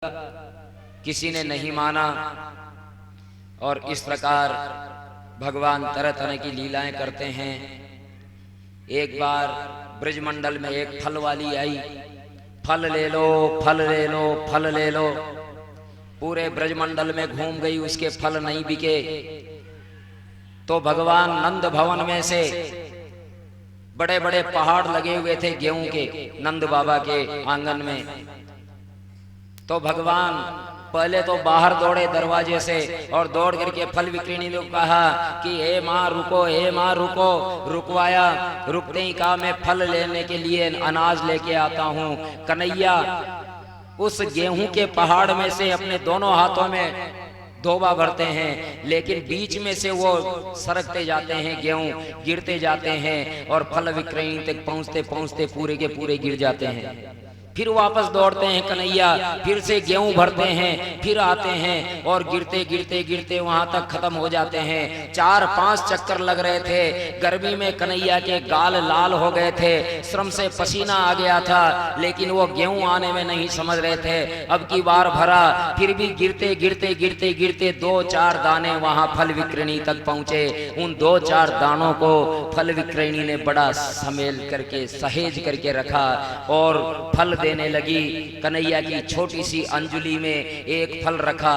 किसी ने नहीं माना। और इस प्रकार भगवान तरह तरह की लीलाएं करते हैं। एक बार ब्रजमंडल में एक फल वाली आई, फल ले लो, फल ले लो, फल ले लो। पूरे ब्रजमंडल में घूम गई, उसके फल नहीं बिके। तो भगवान नंद भवन में से बड़े बड़े पहाड़ लगे हुए थे गेहूं के, नंद बाबा के आंगन में। तो भगवान पहले तो बाहर दौड़े दरवाजे से और दौड़ करके फल विक्रेणी ने कहा कि हे माँ रुको, हे माँ रुको। रुकवाया, रुकते ही कहा मैं फल लेने के लिए अनाज लेके आता हूँ। कन्हैया उस गेहूं के पहाड़ में से अपने दोनों हाथों में धोबा भरते हैं, लेकिन बीच में से वो सरकते जाते हैं, गेहूं गिरते जाते हैं और फल विक्रेणी तक पहुंचते पहुंचते पूरे के पूरे गिर जाते हैं। फिर वापस दौड़ते हैं कन्हैया, फिर से गेहूं भरते हैं, फिर आते हैं और गिरते गिरते गिरते वहां तक खत्म हो जाते हैं। 4-5 चक्कर लग रहे थे। गर्मी में कन्हैया के गाल लाल हो गए थे, श्रम से पसीना आ गया था, लेकिन वो गेहूं आने में नहीं समझ रहे थे। अब की बार भरा, फिर भी गिरते गिरते गिरते गिरते 2-4 दाने वहां फल विक्रेणी तक पहुंचे। उन 2-4 दानों को फल विक्रेणी ने बड़ा समेल करके सहेज करके रखा और फल देने लगी। कन्हैया की छोटी सी अंजुली में एक फल रखा,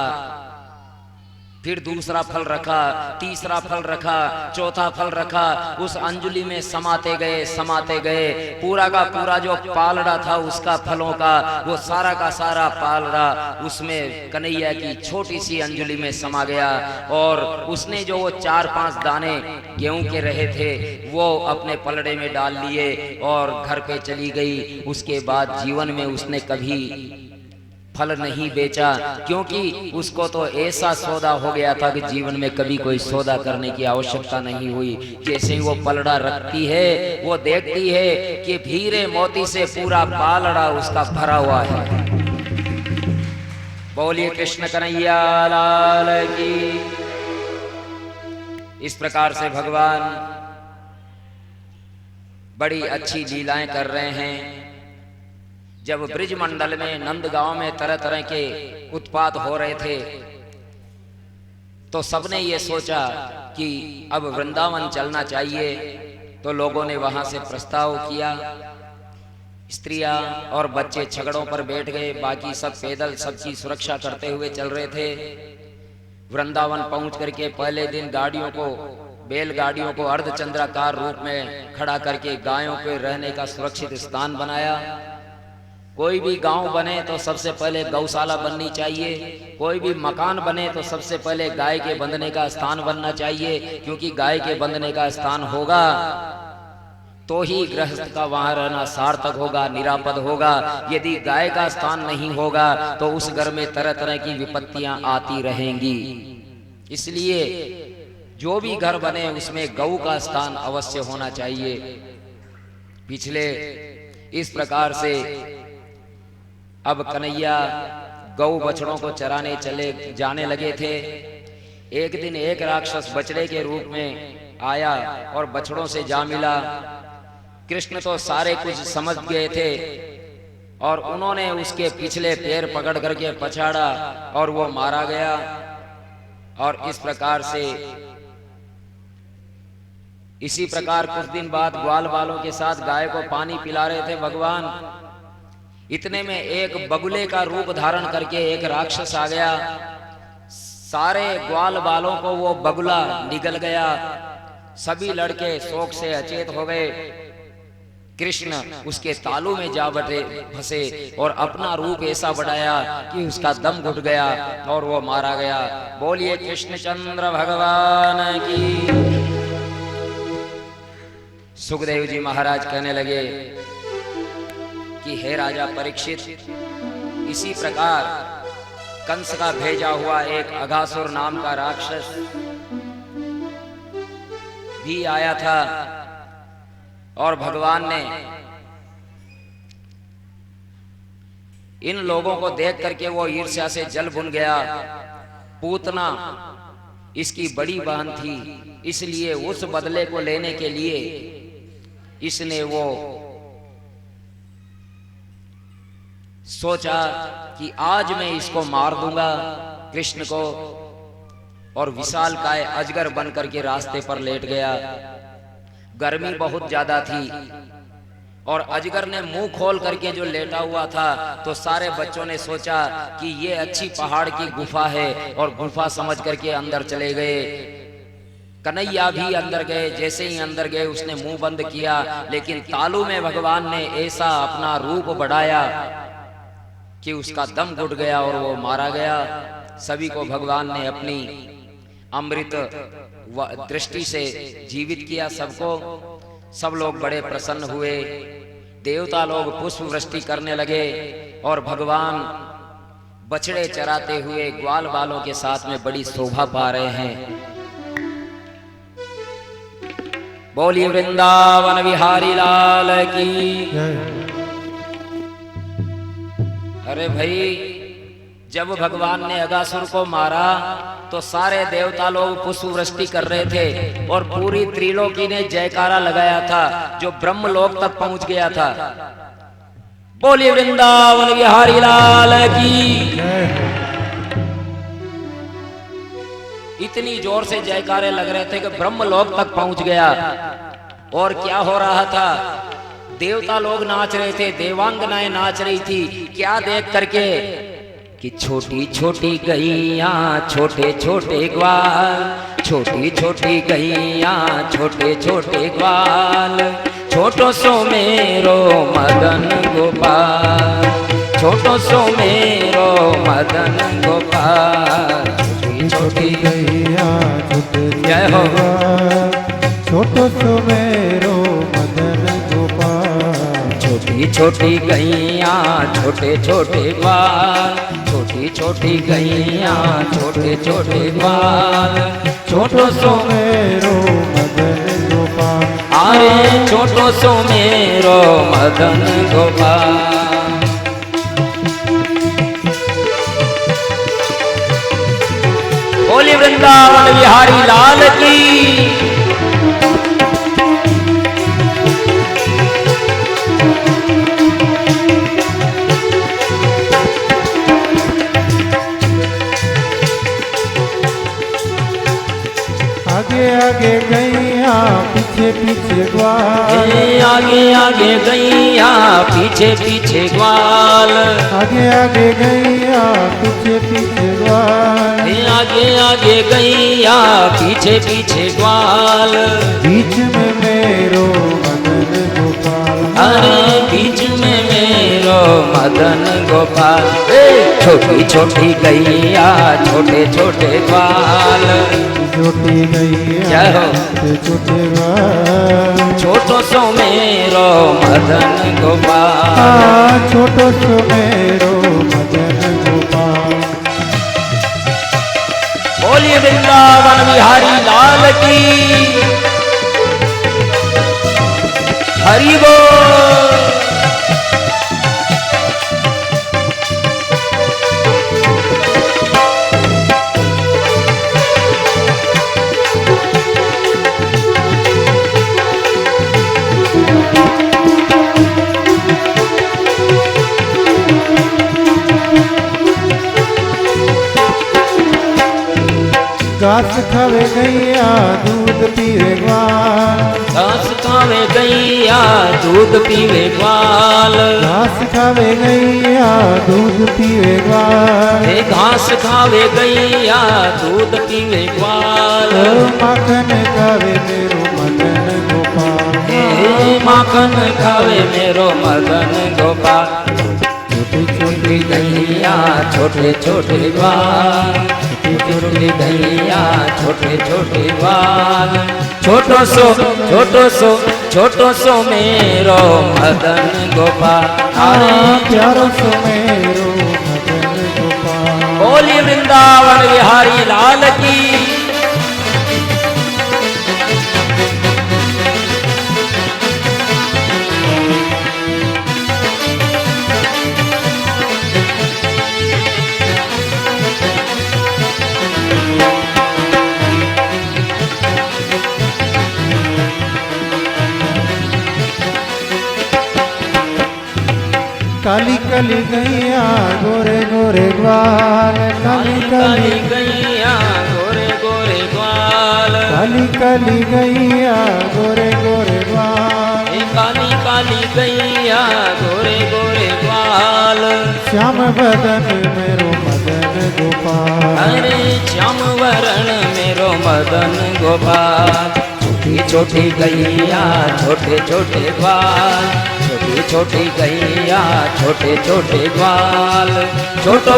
फिर दूसरा फल रखा, तीसरा फल रखा, चौथा फल रखा। उस अंजुली में समाते गए, समाते गए। पूरा का पूरा जो पालड़ा था उसका फलों का, वो सारा का सारा पालड़ा उसमें कन्हैया की छोटी सी अंजुली में समा गया। और उसने जो वो 4-5 दाने गेहूं के रहे थे वो अपने पलड़े में डाल लिए और घर पे चली गई। उसके बाद जीवन में उसने कभी फल नहीं बेचा, क्योंकि उसको तो ऐसा सौदा हो गया था कि जीवन में कभी कोई सौदा करने की आवश्यकता नहीं हुई। जैसे ही वो पलड़ा रखती है, वो देखती है कि हीरे मोती से पूरा पालड़ा उसका भरा हुआ है। बोलिए कृष्ण कन्हैया लाल की। इस प्रकार से भगवान बड़ी अच्छी लीलाएं कर रहे हैं। जब ब्रजमंडल में नंदगांव में तरह तरह के उत्पात हो रहे थे, तो सबने ये सोचा कि अब वृंदावन चलना चाहिए। तो लोगों ने वहां से प्रस्ताव किया। स्त्रियां और बच्चे छकड़ों पर बैठ गए, बाकी सब पैदल सबकी सुरक्षा करते हुए चल रहे थे। वृंदावन पहुंच करके पहले दिन गाड़ियों को, बैलगाड़ियों को अर्धचंद्राकार रूप में खड़ा करके गायों के रहने का सुरक्षित स्थान बनाया। कोई भी गांव बने तो सबसे पहले गौशाला बननी चाहिए, कोई भी मकान बने तो सबसे पहले गाय के बंधने का स्थान बनना चाहिए, क्योंकि गाय के बंधने का स्थान होगा तो ही गृहस्थ का वहां रहना सार्थक होगा, निरापद होगा। यदि गाय का स्थान नहीं होगा तो उस घर में तरह तरह की विपत्तियां आती रहेंगी। इसलिए जो भी घर बने उसमें गौ का स्थान अवश्य होना चाहिए। पिछले इस प्रकार से अब कन्हैया गौ बछड़ों को चराने चले जाने लगे थे। एक दिन एक राक्षस बछड़े के रूप में आया और बछड़ों से जा मिला। कृष्ण तो सारे कुछ समझ गए थे और उन्होंने उसके पिछले पैर पकड़ करके पछाड़ा और वो मारा गया। और इस प्रकार से इसी प्रकार कुछ दिन बाद ग्वाल वालों के साथ गाय को पानी पिला रहे थे भगवान। इतने में एक बगुले का रूप धारण करके एक राक्षस आ गया। सारे ग्वाल बालों को वो बगुला निगल गया। सभी लड़के शोक से अचेत हो गए। कृष्ण उसके तालू में जा फंसे और अपना रूप ऐसा बढ़ाया कि उसका दम घुट गया और वो मारा गया। बोलिए कृष्णचंद्र भगवान की। सुखदेव जी महाराज कहने लगे कि हे राजा परीक्षित, इसी प्रकार कंस का भेजा हुआ एक अघासुर नाम का राक्षस भी आया था और भगवान ने इन लोगों को देख करके वो ईर्ष्या से जल भुन गया। पूतना इसकी बड़ी बहन थी, इसलिए उस बदले को लेने के लिए इसने वो सोचा कि आज मैं इसको मार दूंगा कृष्ण को, और विशाल काय अजगर बन करके रास्ते पर लेट गया। गर्मी बहुत ज्यादा थी और अजगर ने मुंह खोल करके जो लेटा हुआ था, तो सारे बच्चों ने सोचा कि ये अच्छी पहाड़ की गुफा है और गुफा समझ करके अंदर चले गए। कन्हैया भी अंदर गए। जैसे ही अंदर गए उसने मुंह बंद किया, लेकिन तालू में भगवान ने ऐसा अपना रूप बढ़ाया कि उसका दम घुट गया और वो मारा गया। सभी को भगवान ने अपनी अमृत दृष्टि से जीवित किया सबको। सब लोग बड़े प्रसन्न हुए। देवता लोग पुष्प वृष्टि करने लगे और भगवान बछड़े चराते हुए ग्वाल बालों के साथ में बड़ी शोभा पा रहे हैं। बोलिए वृंदावन बिहारी लाल की। अरे भाई, जब भगवान ने अगासुर को मारा तो सारे देवता लोग पुष्प वृष्टि कर रहे थे और पूरी त्रिलोकी ने जयकारा लगाया था, जो ब्रह्मलोक तक पहुंच गया था। बोलिए वृंदावन बिहारी लाल की। इतनी जोर से जयकारे लग रहे थे कि ब्रह्मलोक तक पहुंच गया। और क्या हो रहा था? देवता लोग नाच रहे थे, देवांगनाएं नाच रही थी। क्या देख करके कि छोटी छोटी गैया छोटे छोटे ग्वाल, छोटी छोटी गैया छोटे छोटे ग्वाल, छोटो सो मेरो मदन गोपाल, छोटो सो मेरो मदन गोपाल। छोटी छोटी गैया छोटे जय हो, छोटो सो मेरो मदन गोपाल। छोटी छोटी गैया छोटे छोटे ग्वाल, छोटी छोटी गैया छोटे छोटे ग्वाल, छोटो सो मेरो मदन गोपाल। अरे छोटो सो मेरो मदन गोपाल। बोलिए वृंदावन बिहारी लाल की। आगे आगे गैया पीछे पीछे ग्वाल, आगे आगे गैया पीछे पीछे ग्वाल, आगे आगे गैया पीछे पीछे ग्वाल। आगे आगे गैया पीछे पीछे ग्वाल, बीच में मेरो मदन गोपाल। अरे बीच में मेरो मदन गोपाल। छोटी छोटी गैया छोटे छोटे ग्वाल, छोटी गैया छोटे छोटे ग्वाल, छोटो सो मेरो मदन गोपाल। छोटो सो मेरो मदन गोपाल। बोलिए वृंदावन बिहारी लाल की। हरि बोल। घास खावे गैया दूध पीवे ग्वाल, घास खावे गैया दूध पीवे ग्वाल, घास खावे गैया दूध पीवे ग्वाल। घास खावे गैया दूध पीवे ग्वाल। माखन खावे मेरो मदन गोपाल, माखन खावे मेरो मदन गोपाल। छोटी छोटी गैया छोटे छोटे ग्वाल, छोटी छोटी गैया छोटे छोटे ग्वाल, छोटो सो छोटो सो मेरो मदन गोपाल। प्यारो सो मेरो मदन गोपाल। बोली वृंदावन बिहारी लाल की। काली कली गैया गोरे गोरे ग्वाल, काली काली गैया गोरे गोरे ग्वाल, काली काली गैया गोरे गोरे ग्वाल, काली काली गैया गोरे गोरे ग्वाल। श्याम बदन मेरो मदन गोपाल, अरे श्याम वरण मेरो मदन गोपाल। छोटी छोटी गैया छोटे छोटे ग्वाल, छोटी छोटी गैया छोटे छोटे ग्वाल। छोटो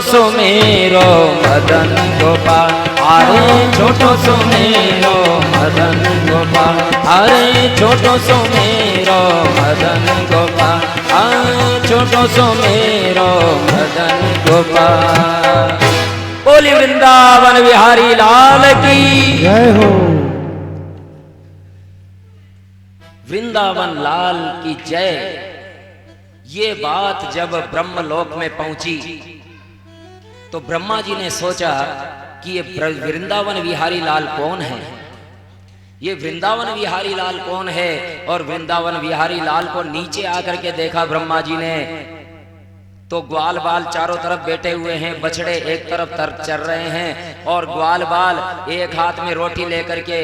सो मेरो मदन गोपाल, अरे छोटो सो मेरो मदन गोपाल, अरे छोटो सो मेरो मदन गोपाल, अरे छोटो सो मेरो मदन गोपाल। बोली वृंदावन बिहारी लाल की जय हो। वृंदावन लाल की जय। ये बात जब ब्रह्मलोक में पहुंची तो ब्रह्मा जी ने सोचा कि ये वृंदावन बिहारी लाल कौन है, ये वृंदावन बिहारी लाल कौन है। और वृंदावन बिहारी लाल को नीचे आकर के देखा ब्रह्मा जी ने तो ग्वाल बाल चारों तरफ बैठे हुए हैं, बछड़े एक तरफ चल रहे हैं और ग्वाल बाल एक हाथ में रोटी लेकर के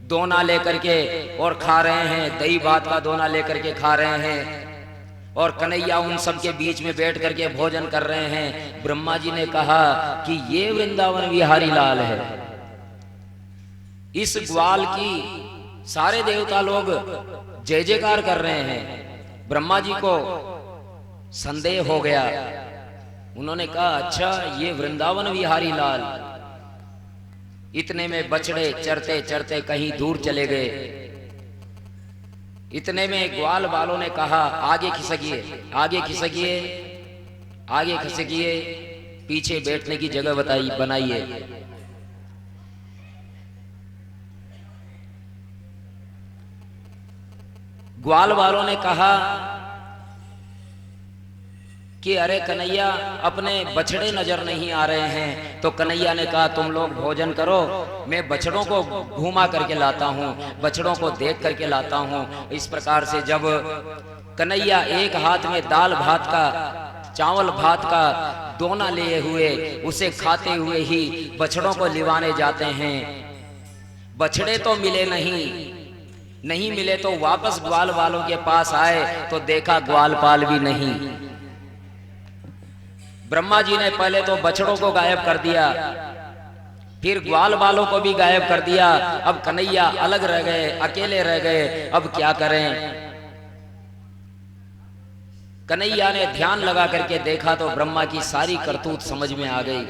दोना लेकर के और खा रहे हैं, दही भात का दोना लेकर के खा रहे हैं और कन्हैया उन सब के बीच में बैठ करके भोजन कर रहे हैं। ब्रह्मा जी ने कहा कि ये वृंदावन बिहारी लाल है। इस ग्वाल की सारे देवता लोग जय जयकार कर रहे हैं। ब्रह्मा जी को संदेह हो गया। उन्होंने कहा अच्छा ये वृंदावन बिहारी लाल। इतने में बछड़े चरते चरते कहीं दूर चले गए। इतने में ग्वाल वालों ने कहा आगे खिसकिए, आगे खिसकिए, आगे खिसकिए, पीछे बैठने की जगह बनाइए। ग्वाल वालों ने कहा कि अरे कन्हैया अपने बछड़े नजर नहीं आ रहे हैं। तो कन्हैया ने कहा तुम लोग भोजन करो, मैं बछड़ों को घुमा करके लाता हूँ, बछड़ों को देख करके लाता हूँ। इस प्रकार से जब कन्हैया एक हाथ में दाल भात का, चावल भात का दोना लिए हुए उसे खाते हुए ही बछड़ों को लिवाने जाते हैं। बछड़े तो मिले नहीं मिले तो वापस ग्वाल वालों के पास आए तो देखा ग्वालपाल भी नहीं। ब्रह्मा जी ने पहले तो बछड़ों को गायब कर दिया, फिर ग्वाल वालों को भी गायब कर दिया। अब कन्हैया अलग रह गए, अकेले रह गए। अब क्या करें? कन्हैया ने ध्यान लगा करके देखा तो ब्रह्मा की सारी करतूत समझ में आ गई।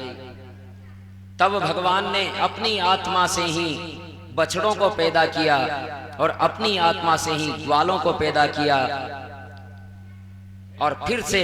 तब भगवान ने अपनी आत्मा से ही बछड़ों को पैदा किया और अपनी आत्मा से ही ग्वालों को पैदा किया और फिर से